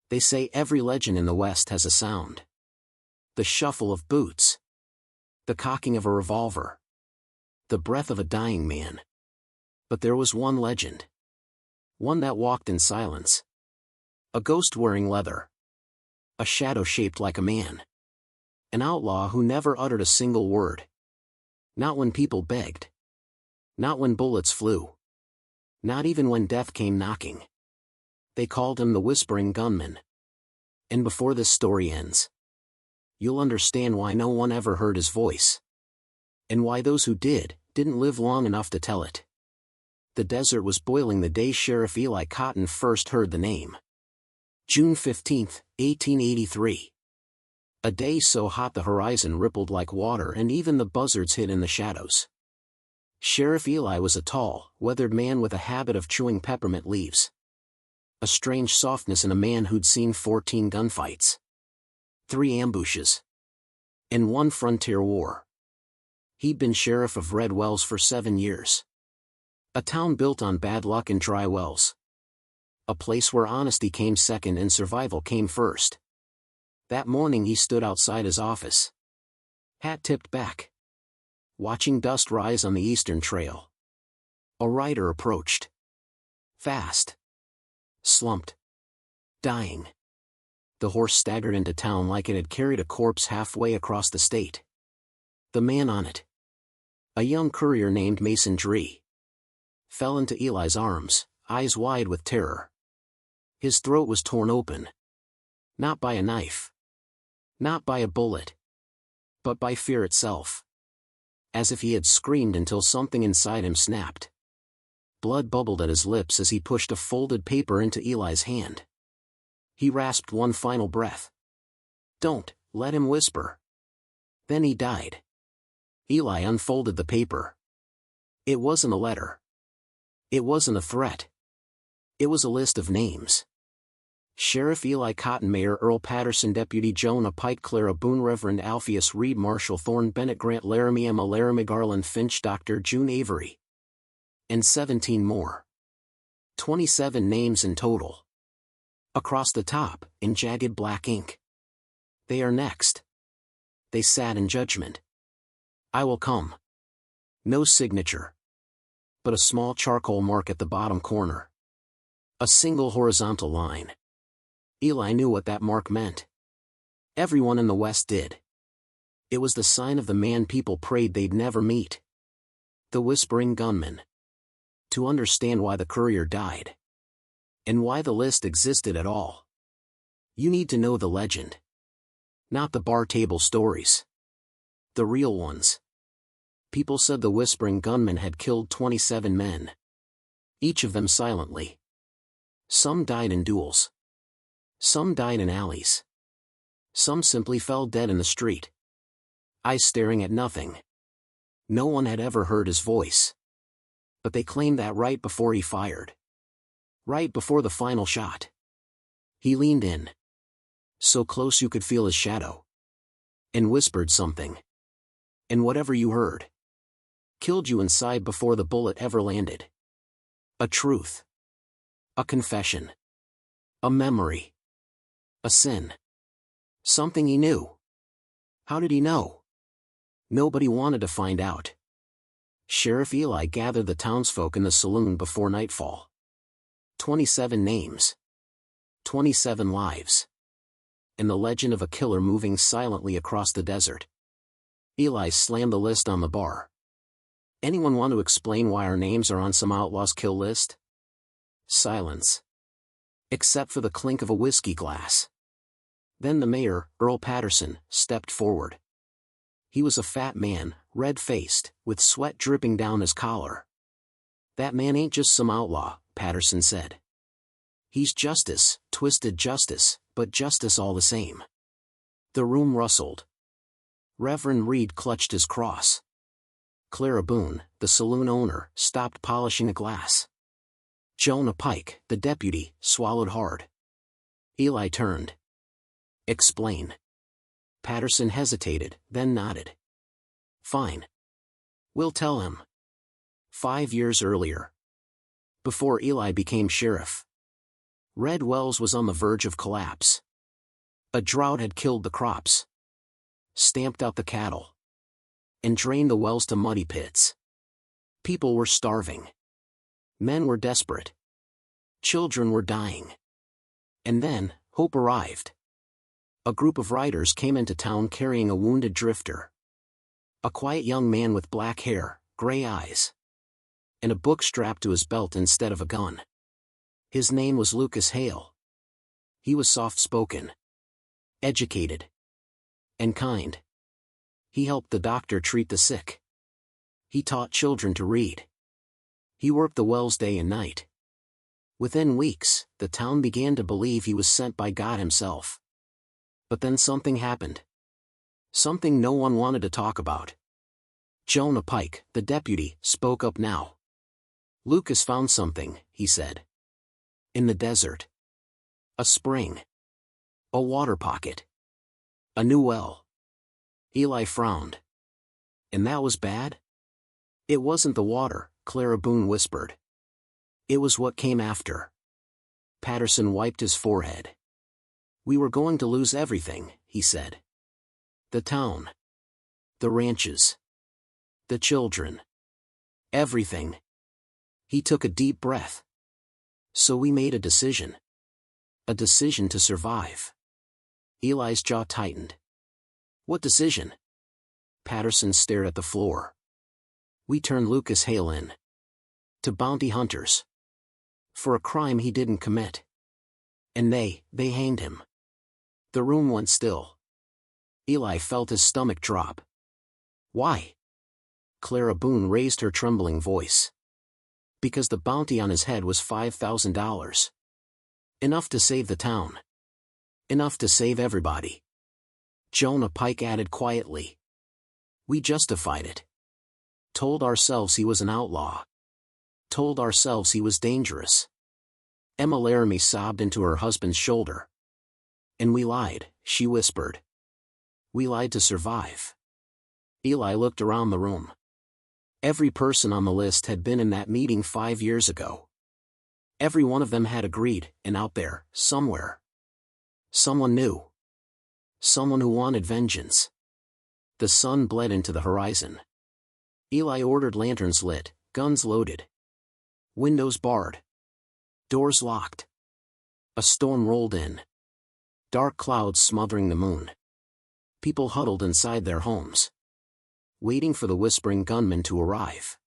They say every legend in the West has a sound. The shuffle of boots. The cocking of a revolver. The breath of a dying man. But there was one legend. One that walked in silence. A ghost wearing leather. A shadow shaped like a man. An outlaw who never uttered a single word. Not when people begged. Not when bullets flew. Not even when death came knocking. They called him the Whispering Gunman. And before this story ends, you'll understand why no one ever heard his voice. And why those who didn't live long enough to tell it. The desert was boiling the day Sheriff Eli Cotton first heard the name. June 15, 1883. A day so hot the horizon rippled like water and even the buzzards hid in the shadows. Sheriff Eli was a tall, weathered man with a habit of chewing peppermint leaves. A strange softness in a man who'd seen 14 gunfights. 3 ambushes. And 1 frontier war. He'd been sheriff of Red Wells for 7 years. A town built on bad luck and dry wells. A place where honesty came second and survival came first. That morning he stood outside his office. Hat tipped back. Watching dust rise on the eastern trail. A rider approached. Fast. Slumped. Dying. The horse staggered into town like it had carried a corpse halfway across the state. The man on it, a young courier named Mason Dree, fell into Eli's arms, eyes wide with terror. His throat was torn open. Not by a knife. Not by a bullet. But by fear itself. As if he had screamed until something inside him snapped. Blood bubbled at his lips as he pushed a folded paper into Eli's hand. He rasped one final breath. "Don't let him whisper." Then he died. Eli unfolded the paper. It wasn't a letter. It wasn't a threat. It was a list of names. Sheriff Eli Cotton, Mayor Earl Patterson, Deputy Jonah Pike, Clara Boone, Reverend Alpheus Reed, Marshall Thorne, Bennett Grant, Laramie, Emma Laramie, Garland Finch, Dr. June Avery. And 17 more. 27 names in total. Across the top, in jagged black ink. "They are next." They sat in judgment. "I will come." No signature. But a small charcoal mark at the bottom corner. A single horizontal line. Eli knew what that mark meant. Everyone in the West did. It was the sign of the man people prayed they'd never meet. The Whispering Gunman. To understand why the courier died. And why the list existed at all. You need to know the legend. Not the bar table stories. The real ones. People said the Whispering Gunman had killed 27 men. Each of them silently. Some died in duels. Some died in alleys. Some simply fell dead in the street. Eyes staring at nothing. No one had ever heard his voice. But they claimed that right before he fired. Right before the final shot. He leaned in. So close you could feel his shadow. And whispered something. And whatever you heard killed you inside before the bullet ever landed. A truth. A confession. A memory. A sin. Something he knew. How did he know? Nobody wanted to find out. Sheriff Eli gathered the townsfolk in the saloon before nightfall. 27 names. 27 lives. And the legend of a killer moving silently across the desert. Eli slammed the list on the bar. "Anyone want to explain why our names are on some outlaw's kill list?" Silence. Except for the clink of a whiskey glass. Then the mayor, Earl Patterson, stepped forward. He was a fat man, red-faced, with sweat dripping down his collar. "That man ain't just some outlaw," Patterson said. "He's justice, twisted justice, but justice all the same." The room rustled. Reverend Reed clutched his cross. Clara Boone, the saloon owner, stopped polishing a glass. Jonah Pike, the deputy, swallowed hard. Eli turned. "Explain." Patterson hesitated, then nodded. "Fine. We'll tell him." 5 years earlier. Before Eli became sheriff. Red Wells was on the verge of collapse. A drought had killed the crops, stamped out the cattle, and drained the wells to muddy pits. People were starving. Men were desperate. Children were dying. And then, hope arrived. A group of riders came into town carrying a wounded drifter. A quiet young man with black hair, gray eyes, and a book strapped to his belt instead of a gun. His name was Lucas Hale. He was soft-spoken, educated, and kind. He helped the doctor treat the sick. He taught children to read. He worked the wells day and night. Within weeks, the town began to believe he was sent by God himself. But then something happened. Something no one wanted to talk about. Jonah Pike, the deputy, spoke up now. Lucas found something, he said. In the desert. A spring. A water pocket. A new well. Eli frowned. And that was bad? It wasn't the water, Clara Boone whispered. It was what came after. Patterson wiped his forehead. We were going to lose everything, he said. The town. The ranches. The children. Everything. He took a deep breath. So we made a decision. A decision to survive. Eli's jaw tightened. What decision? Patterson stared at the floor. We turned Lucas Hale in. To bounty hunters. For a crime he didn't commit. And they hanged him. The room went still. Eli felt his stomach drop. Why? Clara Boone raised her trembling voice. Because the bounty on his head was $5,000. Enough to save the town. Enough to save everybody. Jonah Pike added quietly. We justified it. Told ourselves he was an outlaw. Told ourselves he was dangerous. Emma Laramie sobbed into her husband's shoulder. And we lied, she whispered. We lied to survive. Eli looked around the room. Every person on the list had been in that meeting 5 years ago. Every one of them had agreed, and out there, somewhere. Someone new. Someone who wanted vengeance. The sun bled into the horizon. Eli ordered lanterns lit, guns loaded. Windows barred. Doors locked. A storm rolled in. Dark clouds smothering the moon. People huddled inside their homes, waiting for the Whispering Gunman to arrive.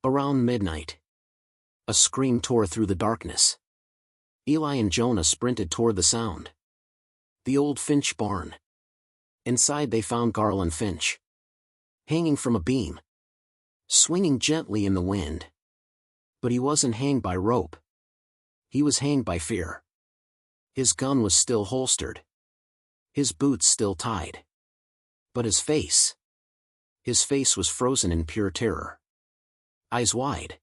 Around midnight, a scream tore through the darkness. Eli and Jonah sprinted toward the sound. The old Finch barn. Inside they found Garland Finch, hanging from a beam, swinging gently in the wind. But he wasn't hanged by rope. He was hanged by fear. His gun was still holstered. His boots still tied. But his face was frozen in pure terror. Eyes wide.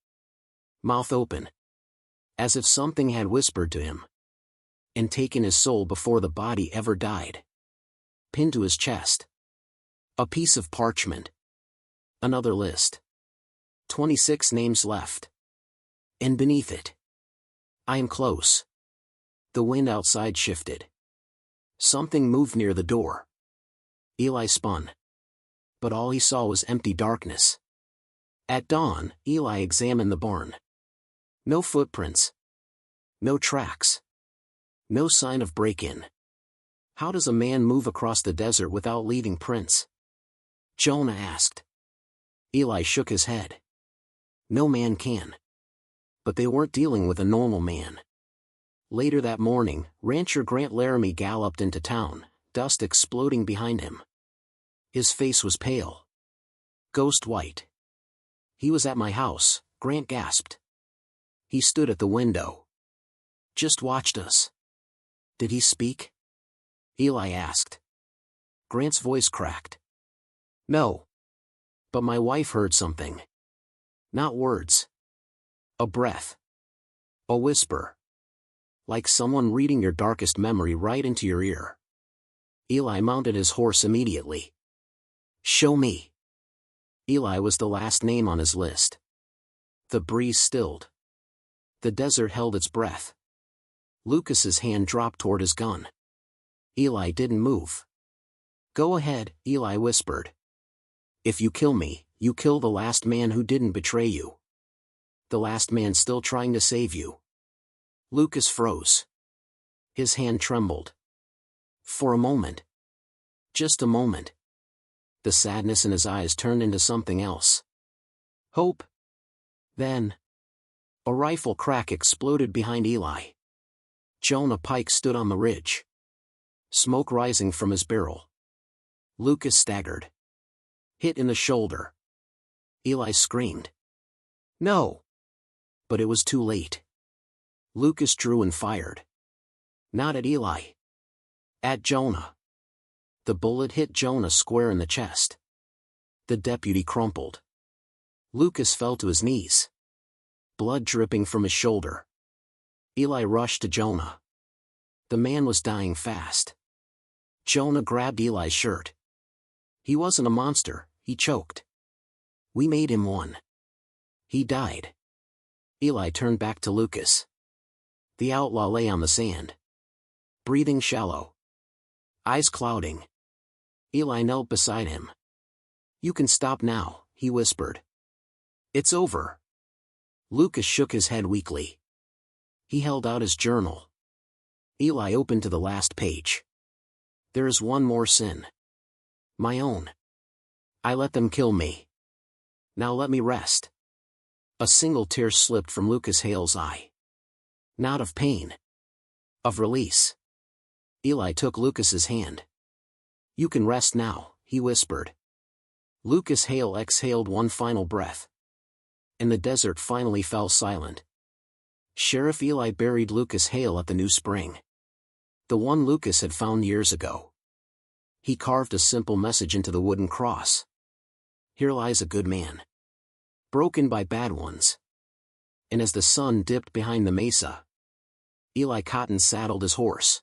Mouth open. As if something had whispered to him. And taken his soul before the body ever died. Pinned to his chest. A piece of parchment. Another list. 26 names left. And beneath it. I am close. The wind outside shifted. Something moved near the door. Eli spun. But all he saw was empty darkness. At dawn, Eli examined the barn. No footprints. No tracks. No sign of break-in. How does a man move across the desert without leaving prints? Jonah asked. Eli shook his head. No man can. But they weren't dealing with a normal man. Later that morning, rancher Grant Laramie galloped into town, dust exploding behind him. His face was pale. Ghost white. He was at my house, Grant gasped. He stood at the window. Just watched us. Did he speak? Eli asked. Grant's voice cracked. No. But my wife heard something. Not words. A breath. A whisper. Like someone reading your darkest memory right into your ear. Eli mounted his horse immediately. Show me. Eli was the last name on his list. The breeze stilled. The desert held its breath. Lucas's hand dropped toward his gun. Eli didn't move. "Go ahead," Eli whispered. "If you kill me, you kill the last man who didn't betray you. The last man still trying to save you." Lucas froze. His hand trembled. For a moment. Just a moment. The sadness in his eyes turned into something else. Hope. Then, a rifle crack exploded behind Eli. Jonah Pike stood on the ridge. Smoke rising from his barrel. Lucas staggered. Hit in the shoulder. Eli screamed. "No!" But it was too late. Lucas drew and fired. Not at Eli. At Jonah. The bullet hit Jonah square in the chest. The deputy crumpled. Lucas fell to his knees. Blood dripping from his shoulder. Eli rushed to Jonah. The man was dying fast. Jonah grabbed Eli's shirt. "He wasn't a monster," he choked. "We made him one. He died." Eli turned back to Lucas. The outlaw lay on the sand. Breathing shallow. Eyes clouding. Eli knelt beside him. "You can stop now," he whispered. "It's over." Lucas shook his head weakly. He held out his journal. Eli opened to the last page. "There is one more sin. My own. I let them kill me. Now let me rest." A single tear slipped from Lucas Hale's eye. Not of pain. Of release. Eli took Lucas's hand. "You can rest now," he whispered. Lucas Hale exhaled one final breath. And the desert finally fell silent. Sheriff Eli buried Lucas Hale at the new spring. The one Lucas had found years ago. He carved a simple message into the wooden cross. "Here lies a good man. Broken by bad ones." And as the sun dipped behind the mesa, Eli Cotton saddled his horse.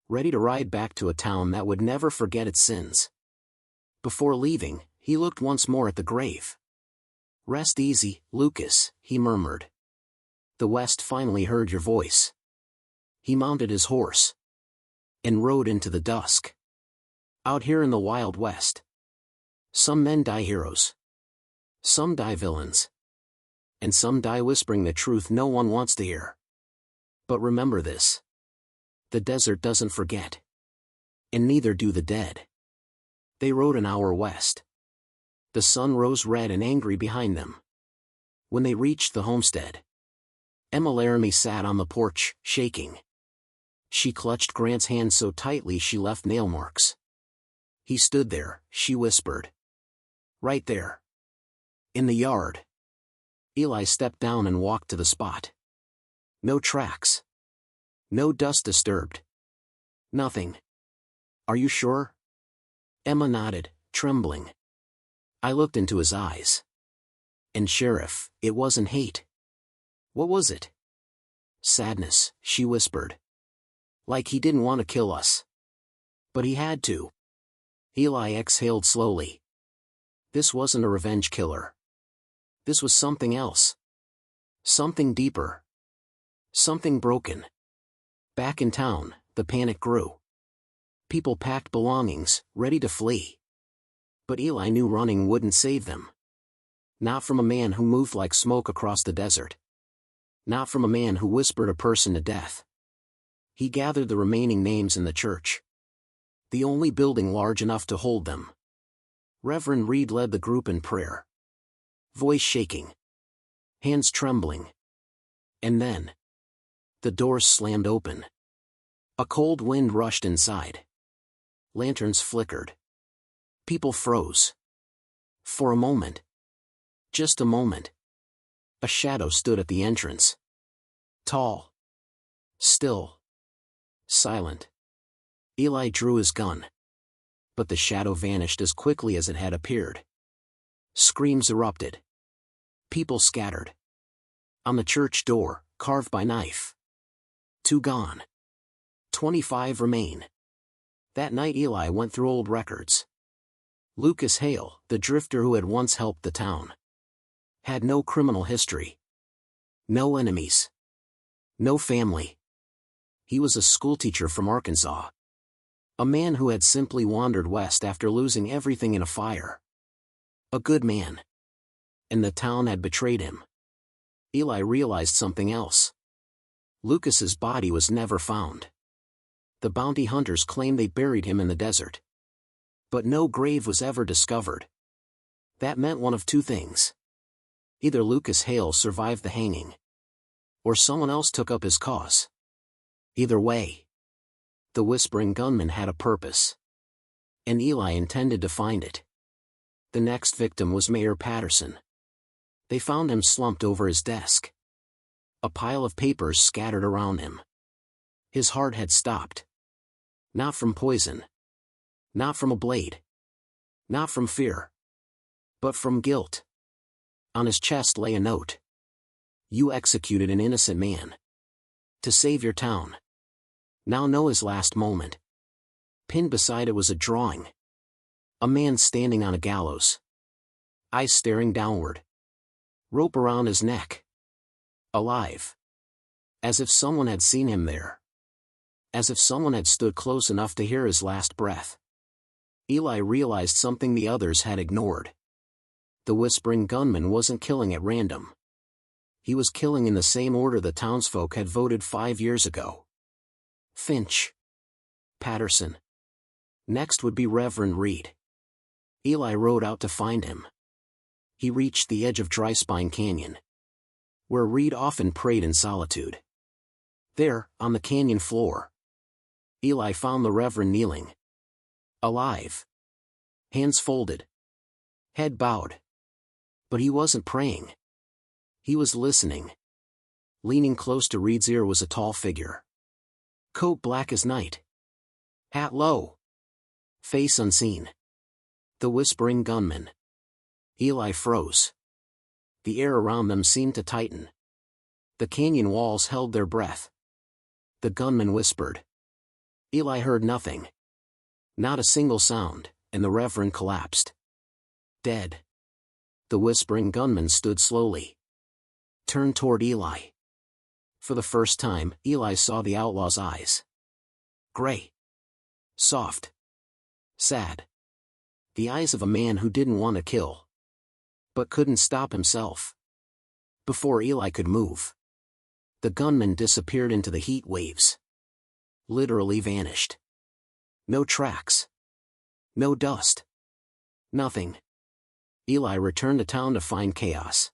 Ready to ride back to a town that would never forget its sins. Before leaving, he looked once more at the grave. "Rest easy, Lucas," he murmured. "The West finally heard your voice." He mounted his horse. And rode into the dusk. Out here in the Wild West. Some men die heroes. Some die villains. And some die whispering the truth no one wants to hear. But remember this. The desert doesn't forget. And neither do the dead. They rode an hour west. The sun rose red and angry behind them. When they reached the homestead, Emma Laramie sat on the porch, shaking. She clutched Grant's hand so tightly she left nail marks. "He stood there," she whispered. "Right there. In the yard." Eli stepped down and walked to the spot. No tracks. No dust disturbed. Nothing. "Are you sure?" Emma nodded, trembling. I looked into his eyes. And Sheriff, it wasn't hate. What was it? "Sadness," she whispered. "Like he didn't want to kill us. But he had to." Eli exhaled slowly. This wasn't a revenge killer. This was something else. Something deeper. Something broken. Back in town, the panic grew. People packed belongings, ready to flee. But Eli knew running wouldn't save them. Not from a man who moved like smoke across the desert. Not from a man who whispered a person to death. He gathered the remaining names in the church. The only building large enough to hold them. Reverend Reed led the group in prayer. Voice shaking. Hands trembling. And then, the doors slammed open. A cold wind rushed inside. Lanterns flickered. People froze. For a moment. Just a moment. A shadow stood at the entrance. Tall. Still. Silent. Eli drew his gun. But the shadow vanished as quickly as it had appeared. Screams erupted. People scattered. On the church door, carved by knife. 2 gone. 25 remain. That night Eli went through old records. Lucas Hale, the drifter who had once helped the town, had no criminal history. No enemies. No family. He was a schoolteacher from Arkansas. A man who had simply wandered west after losing everything in a fire. A good man. And the town had betrayed him. Eli realized something else. Lucas's body was never found. The bounty hunters claimed they buried him in the desert. But no grave was ever discovered. That meant one of two things. Either Lucas Hale survived the hanging, or someone else took up his cause. Either way, the Whispering Gunman had a purpose. And Eli intended to find it. The next victim was Mayor Patterson. They found him slumped over his desk. A pile of papers scattered around him. His heart had stopped. Not from poison. Not from a blade. Not from fear. But from guilt. On his chest lay a note. You executed an innocent man. To save your town. Now know his last moment. Pinned beside it was a drawing. A man standing on a gallows. Eyes staring downward. Rope around his neck. Alive. As if someone had seen him there. As if someone had stood close enough to hear his last breath. Eli realized something the others had ignored. The Whispering Gunman wasn't killing at random. He was killing in the same order the townsfolk had voted 5 years ago. Finch. Patterson. Next would be Reverend Reed. Eli rode out to find him. He reached the edge of Dry Spine Canyon, where Reed often prayed in solitude. There, on the canyon floor, Eli found the Reverend kneeling. Alive. Hands folded. Head bowed. But he wasn't praying. He was listening. Leaning close to Reed's ear was a tall figure. Coat black as night. Hat low. Face unseen. The Whispering Gunman. Eli froze. The air around them seemed to tighten. The canyon walls held their breath. The gunman whispered. Eli heard nothing. Not a single sound, and the Reverend collapsed. Dead. The Whispering Gunman stood slowly. Turned toward Eli. For the first time, Eli saw the outlaw's eyes. Gray. Soft. Sad. The eyes of a man who didn't want to kill. But couldn't stop himself. Before Eli could move, the gunman disappeared into the heat waves. Literally vanished. No tracks. No dust. Nothing. Eli returned to town to find chaos.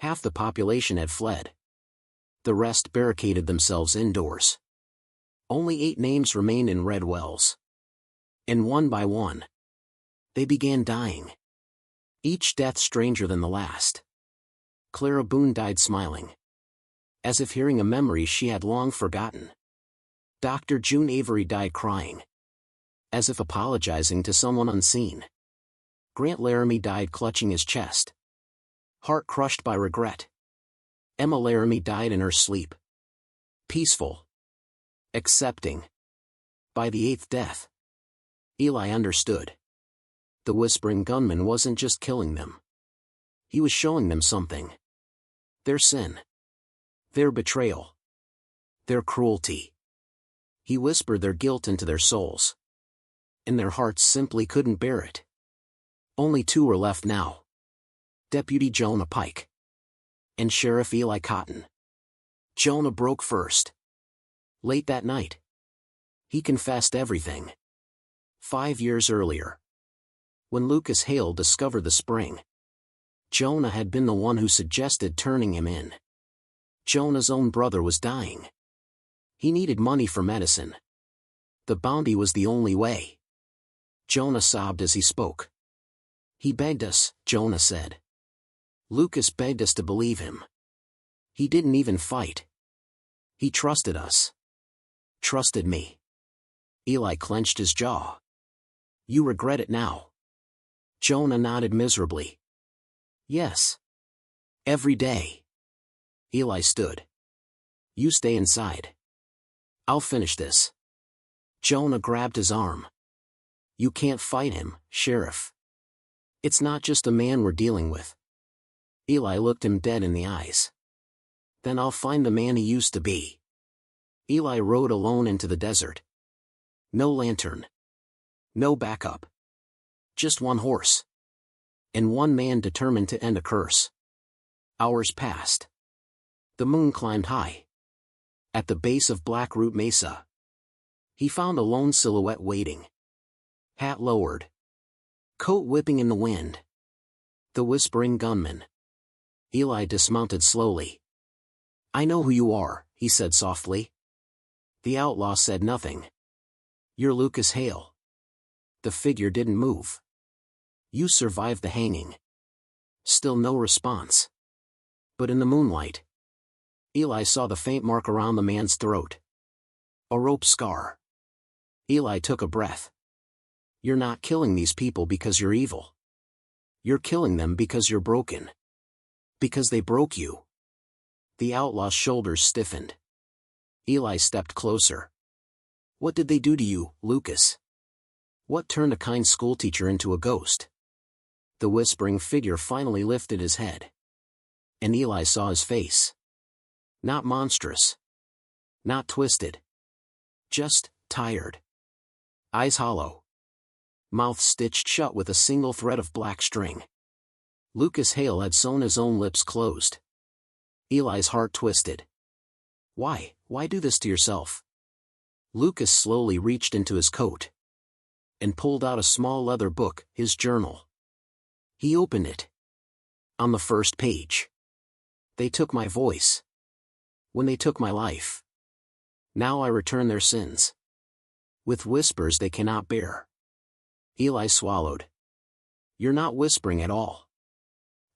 Half the population had fled. The rest barricaded themselves indoors. Only 8 names remained in red wells. And one by one, they began dying. Each death stranger than the last. Clara Boone died smiling. As if hearing a memory she had long forgotten. Dr. June Avery died crying. As if apologizing to someone unseen. Grant Laramie died clutching his chest. Heart crushed by regret. Emma Laramie died in her sleep. Peaceful. Accepting. By the 8th death, Eli understood. The Whispering Gunman wasn't just killing them. He was showing them something. Their sin. Their betrayal. Their cruelty. He whispered their guilt into their souls. And their hearts simply couldn't bear it. Only 2 were left now. Deputy Jonah Pike. And Sheriff Eli Cotton. Jonah broke first. Late that night, he confessed everything. 5 years earlier, when Lucas Hale discovered the spring, Jonah had been the one who suggested turning him in. Jonah's own brother was dying. He needed money for medicine. The bounty was the only way. Jonah sobbed as he spoke. He begged us, Jonah said. Lucas begged us to believe him. He didn't even fight. He trusted us. Trusted me. Eli clenched his jaw. You regret it now? Jonah nodded miserably. Yes. Every day. Eli stood. You stay inside. I'll finish this. Jonah grabbed his arm. You can't fight him, Sheriff. It's not just a man we're dealing with. Eli looked him dead in the eyes. Then I'll find the man he used to be. Eli rode alone into the desert. No lantern. No backup. Just one horse. And one man determined to end a curse. Hours passed. The moon climbed high. At the base of Blackroot Mesa, he found a lone silhouette waiting. Hat lowered. Coat whipping in the wind. The Whispering Gunman. Eli dismounted slowly. "I know who you are," he said softly. The outlaw said nothing. "You're Lucas Hale." The figure didn't move. "You survived the hanging." Still no response. But in the moonlight, Eli saw the faint mark around the man's throat. A rope scar. Eli took a breath. "You're not killing these people because you're evil. You're killing them because you're broken. Because they broke you." The outlaw's shoulders stiffened. Eli stepped closer. "What did they do to you, Lucas? What turned a kind schoolteacher into a ghost?" The whispering figure finally lifted his head. And Eli saw his face. Not monstrous. Not twisted. Just tired. Eyes hollow. Mouth stitched shut with a single thread of black string. Lucas Hale had sewn his own lips closed. Eli's heart twisted. Why do this to yourself?" Lucas slowly reached into his coat and pulled out a small leather book, his journal. He opened it. On the first page, "They took my voice. When they took my life. Now I return their sins. With whispers they cannot bear." Eli swallowed. "You're not whispering at all.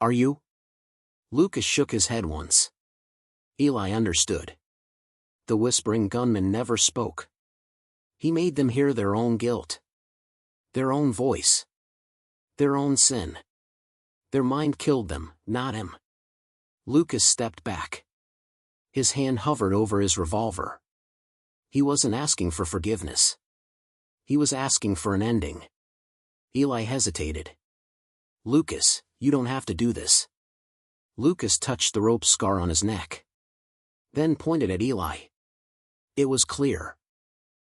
Are you?" Lucas shook his head once. Eli understood. The Whispering Gunman never spoke. He made them hear their own guilt. Their own voice. Their own sin. Their mind killed them, not him. Lucas stepped back. His hand hovered over his revolver. He wasn't asking for forgiveness. He was asking for an ending. Eli hesitated. "Lucas, you don't have to do this." Lucas touched the rope scar on his neck. Then pointed at Eli. It was clear.